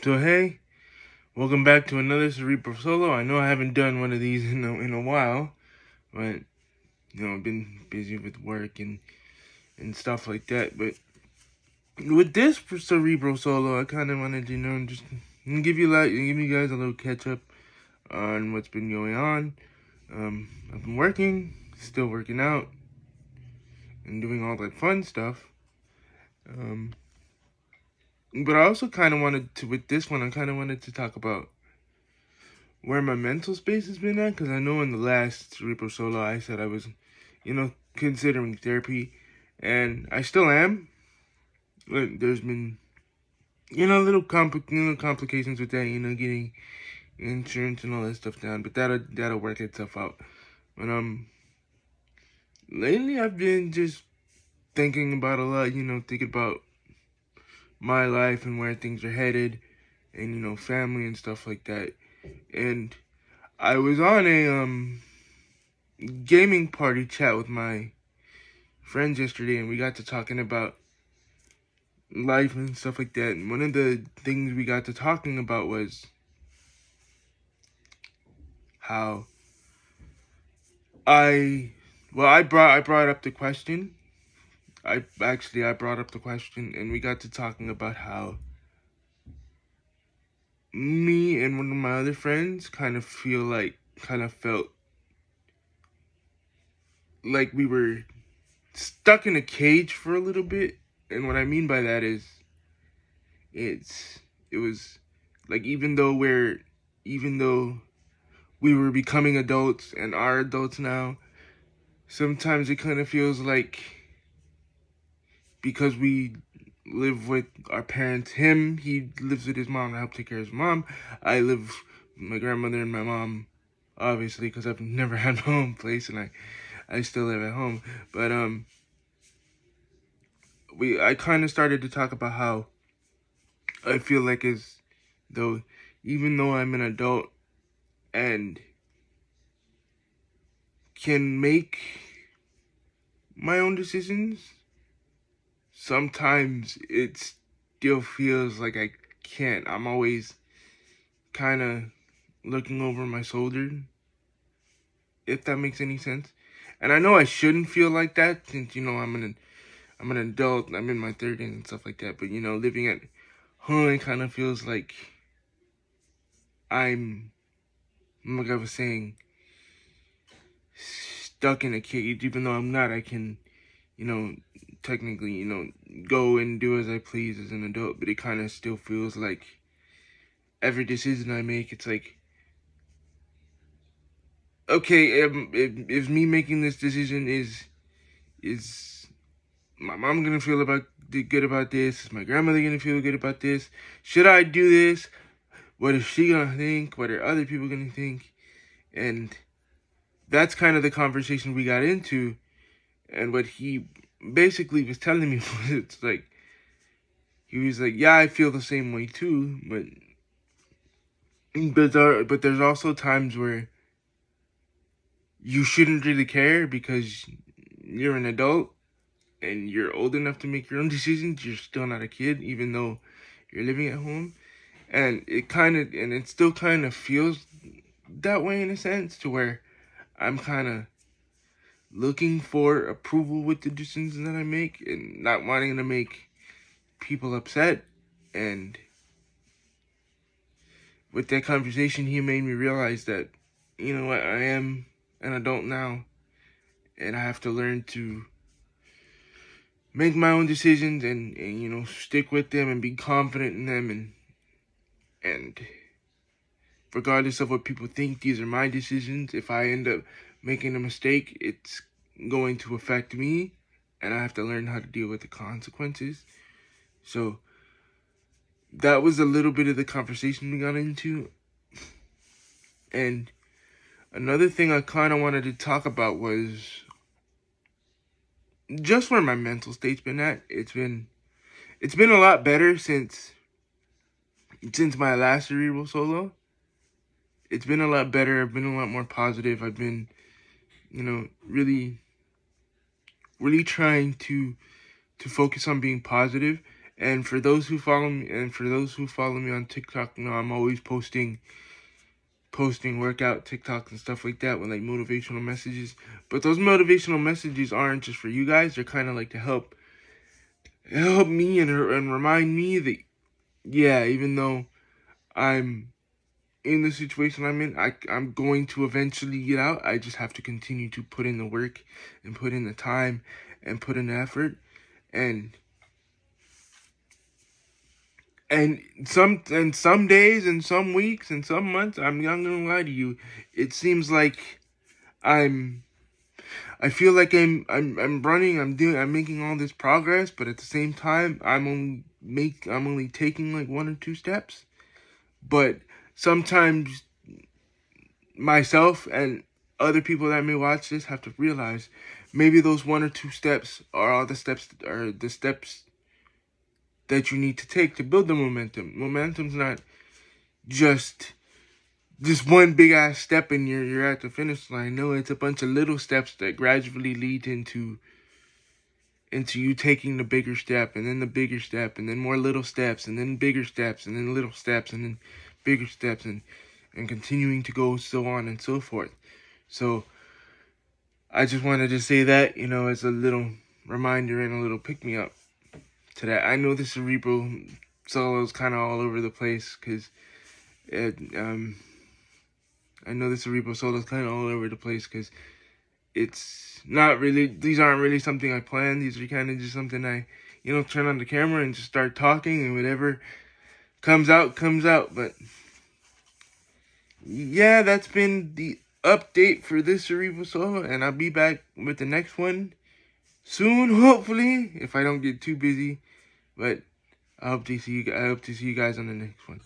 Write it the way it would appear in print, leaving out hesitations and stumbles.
So hey, welcome back to another Cerebral solo. I know I haven't done one of these in a while, but I've been busy with work and stuff like that. But with this Cerebral solo, I kind of wanted to just give you guys a little catch up on what's been going on. I've been working, still working out, and doing all that fun stuff. Um, but I also kind of wanted to with this one. I kind of wanted to talk about where my mental space has been at, because I know in the last Cerebral solo I said I was, considering therapy, and I still am. But there's been, little complications with that, getting insurance and all that stuff down. But that'll work itself out. But lately I've been just thinking about a lot. Thinking about my life and where things are headed, and family and stuff like that. And I was on a gaming party chat with my friends yesterday, and we got to talking about life and stuff like that. And one of the things we got to talking about was how I brought up the question. I brought up the question, and we got to talking about how me and one of my other friends kind of felt like we were stuck in a cage for a little bit. And what I mean by that is it was like even though we were becoming adults and are adults now, sometimes it kind of feels like, because we live with our parents, he lives with his mom, I help take care of his mom. I live with my grandmother and my mom, obviously, because I've never had my own place, and I still live at home. But I kind of started to talk about how I feel like as though, even though I'm an adult and can make my own decisions, sometimes it still feels like I can't. I'm always kind of looking over my shoulder, if that makes any sense. And I know I shouldn't feel like that, since I'm an adult. I'm in my 30s and stuff like that. But living at home, it kind of feels like I'm, like I was saying, stuck in a cage. Even though I'm not, I can, technically, go and do as I please as an adult. But it kind of still feels like every decision I make, it's like, okay, if me making this decision is my mom gonna feel good about this? Is my grandmother gonna feel good about this? Should I do this? What is she gonna think? What are other people gonna think? And that's kind of the conversation we got into. And what he basically was telling me was, it's like, he was like, yeah, I feel the same way too, but there's also times where you shouldn't really care, because you're an adult and you're old enough to make your own decisions. You're still not a kid, even though you're living at home. And it still kind of feels that way, in a sense, to where I'm kind of looking for approval with the decisions that I make, and not wanting to make people upset. And with that conversation, he made me realize that, you know what, I am an adult now, and I have to learn to make my own decisions, and stick with them and be confident in them, and regardless of what people think, these are my decisions. If I end up making a mistake, it's going to affect me, and I have to learn how to deal with the consequences. So that was a little bit of the conversation we got into. And another thing I kind of wanted to talk about was just where my mental state's been at. It's been a lot better since my last Cerebral solo. It's been a lot better. I've been a lot more positive. I've been, really trying to focus on being positive. And for those who follow me, on TikTok, I'm always posting workout TikToks and stuff like that with like motivational messages. But those motivational messages aren't just for you guys. They're kind of like to help me and remind me that, yeah, even though I'm in the situation I'm in, I'm going to eventually get out. I just have to continue to put in the work and put in the time and put in the effort. And some days and some weeks and some months, I'm not gonna lie to you, it seems like I feel like I'm running, I'm making all this progress, but at the same time, I'm only taking like 1 or 2 steps. But sometimes myself and other people that may watch this have to realize maybe those 1 or 2 steps are all the steps that you need to take to build the momentum. Momentum's not just one big ass step and you're at the finish line. No, it's a bunch of little steps that gradually lead into you taking the bigger step, and then the bigger step, and then more little steps, and then bigger steps, and then little steps, and then bigger steps, and continuing to go so on and so forth. So I just wanted to say that, as a little reminder and a little pick-me-up to that. I know the Cerebral solo is kind of all over the place, because I know the Cerebral solo is kind of all over the place, because it's not really, these aren't really something I planned. These are kind of just something I, turn on the camera and just start talking, and whatever comes out. But yeah, that's been the update for this Cerebral solo, and I'll be back with the next one soon, hopefully, if I don't get too busy. But I hope to see you guys on the next one.